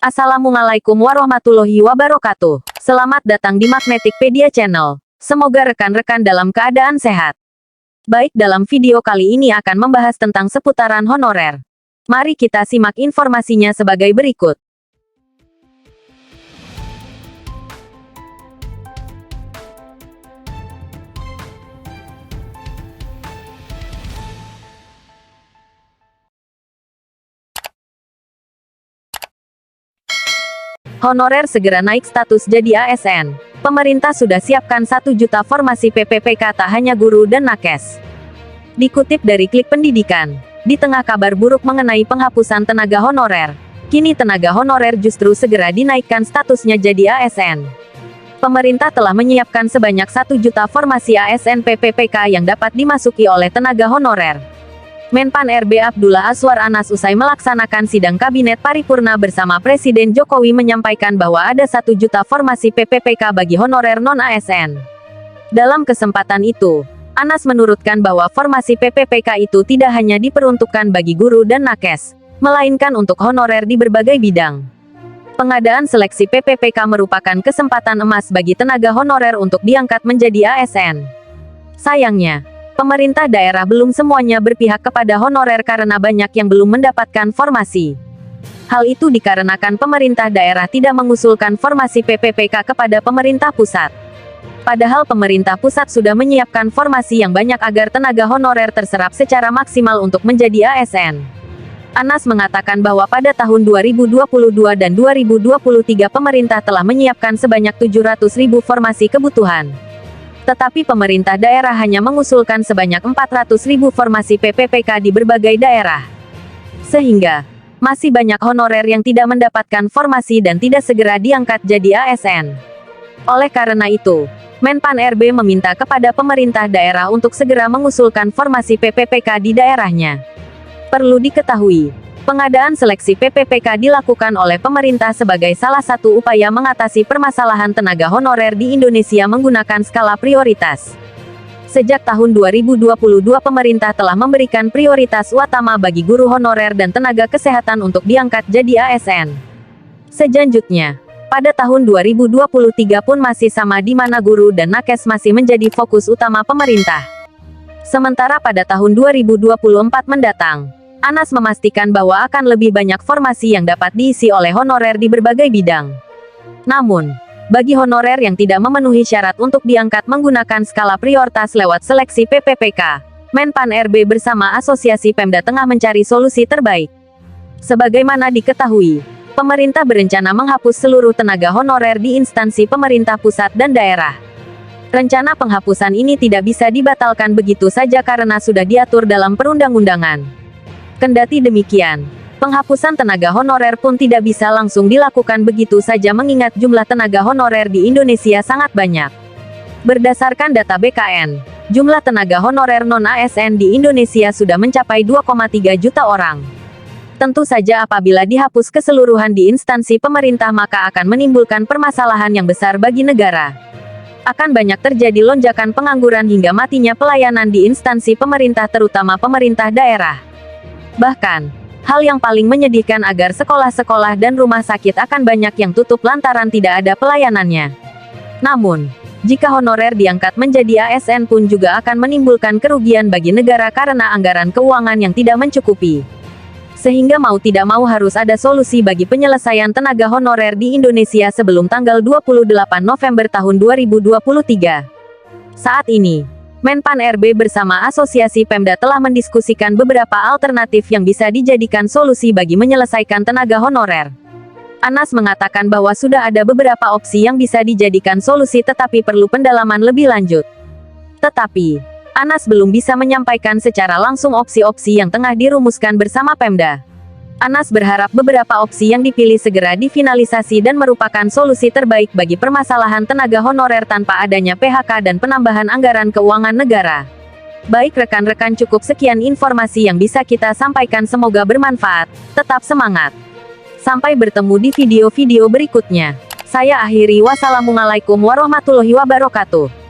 Assalamualaikum warahmatullahi wabarakatuh. Selamat datang di Magnetikpedia Channel. Semoga rekan-rekan dalam keadaan sehat. Baik, dalam video kali ini akan membahas tentang seputaran honorer. Mari kita simak informasinya sebagai berikut. Honorer segera naik status jadi ASN. Pemerintah sudah siapkan 1 juta formasi PPPK tak hanya guru dan nakes. Dikutip dari Klik Pendidikan, di tengah kabar buruk mengenai penghapusan tenaga honorer, kini tenaga honorer justru segera dinaikkan statusnya jadi ASN. Pemerintah telah menyiapkan sebanyak 1 juta formasi ASN PPPK yang dapat dimasuki oleh tenaga honorer. Menpan RB Abdullah Azwar Anas usai melaksanakan sidang Kabinet Paripurna bersama Presiden Jokowi menyampaikan bahwa ada 1 juta formasi PPPK bagi honorer non-ASN. Dalam kesempatan itu, Anas menurutkan bahwa formasi PPPK itu tidak hanya diperuntukkan bagi guru dan nakes, melainkan untuk honorer di berbagai bidang. Pengadaan seleksi PPPK merupakan kesempatan emas bagi tenaga honorer untuk diangkat menjadi ASN. Sayangnya, pemerintah daerah belum semuanya berpihak kepada honorer karena banyak yang belum mendapatkan formasi. Hal itu dikarenakan pemerintah daerah tidak mengusulkan formasi PPPK kepada pemerintah pusat. Padahal pemerintah pusat sudah menyiapkan formasi yang banyak agar tenaga honorer terserap secara maksimal untuk menjadi ASN. Anas mengatakan bahwa pada tahun 2022 dan 2023 pemerintah telah menyiapkan sebanyak 700.000 formasi kebutuhan. Tetapi pemerintah daerah hanya mengusulkan sebanyak 400.000 formasi PPPK di berbagai daerah. Sehingga, masih banyak honorer yang tidak mendapatkan formasi dan tidak segera diangkat jadi ASN. Oleh karena itu, Menpan RB meminta kepada pemerintah daerah untuk segera mengusulkan formasi PPPK di daerahnya. Perlu diketahui, pengadaan seleksi PPPK dilakukan oleh pemerintah sebagai salah satu upaya mengatasi permasalahan tenaga honorer di Indonesia menggunakan skala prioritas. Sejak tahun 2022 pemerintah telah memberikan prioritas utama bagi guru honorer dan tenaga kesehatan untuk diangkat jadi ASN. Selanjutnya, pada tahun 2023 pun masih sama di mana guru dan nakes masih menjadi fokus utama pemerintah. Sementara pada tahun 2024 mendatang, Anas memastikan bahwa akan lebih banyak formasi yang dapat diisi oleh honorer di berbagai bidang. Namun, bagi honorer yang tidak memenuhi syarat untuk diangkat menggunakan skala prioritas lewat seleksi PPPK, Menpan RB bersama Asosiasi Pemda tengah mencari solusi terbaik. Sebagaimana diketahui, pemerintah berencana menghapus seluruh tenaga honorer di instansi pemerintah pusat dan daerah. Rencana penghapusan ini tidak bisa dibatalkan begitu saja karena sudah diatur dalam perundang-undangan. Kendati demikian, penghapusan tenaga honorer pun tidak bisa langsung dilakukan begitu saja mengingat jumlah tenaga honorer di Indonesia sangat banyak. Berdasarkan data BKN, jumlah tenaga honorer non-ASN di Indonesia sudah mencapai 2,3 juta orang. Tentu saja apabila dihapus keseluruhan di instansi pemerintah maka akan menimbulkan permasalahan yang besar bagi negara. Akan banyak terjadi lonjakan pengangguran hingga matinya pelayanan di instansi pemerintah terutama pemerintah daerah. Bahkan, hal yang paling menyedihkan agar sekolah-sekolah dan rumah sakit akan banyak yang tutup lantaran tidak ada pelayanannya. Namun, jika honorer diangkat menjadi ASN pun juga akan menimbulkan kerugian bagi negara karena anggaran keuangan yang tidak mencukupi. Sehingga mau tidak mau harus ada solusi bagi penyelesaian tenaga honorer di Indonesia sebelum tanggal 28 November tahun 2023. Saat ini, Menpan RB bersama Asosiasi Pemda telah mendiskusikan beberapa alternatif yang bisa dijadikan solusi bagi menyelesaikan tenaga honorer. Anas mengatakan bahwa sudah ada beberapa opsi yang bisa dijadikan solusi tetapi perlu pendalaman lebih lanjut. Tetapi, Anas belum bisa menyampaikan secara langsung opsi-opsi yang tengah dirumuskan bersama Pemda. Anas berharap beberapa opsi yang dipilih segera difinalisasi dan merupakan solusi terbaik bagi permasalahan tenaga honorer tanpa adanya PHK dan penambahan anggaran keuangan negara. Baik rekan-rekan, cukup sekian informasi yang bisa kita sampaikan, semoga bermanfaat. Tetap semangat. Sampai bertemu di video-video berikutnya. Saya akhiri, wassalamualaikum warahmatullahi wabarakatuh.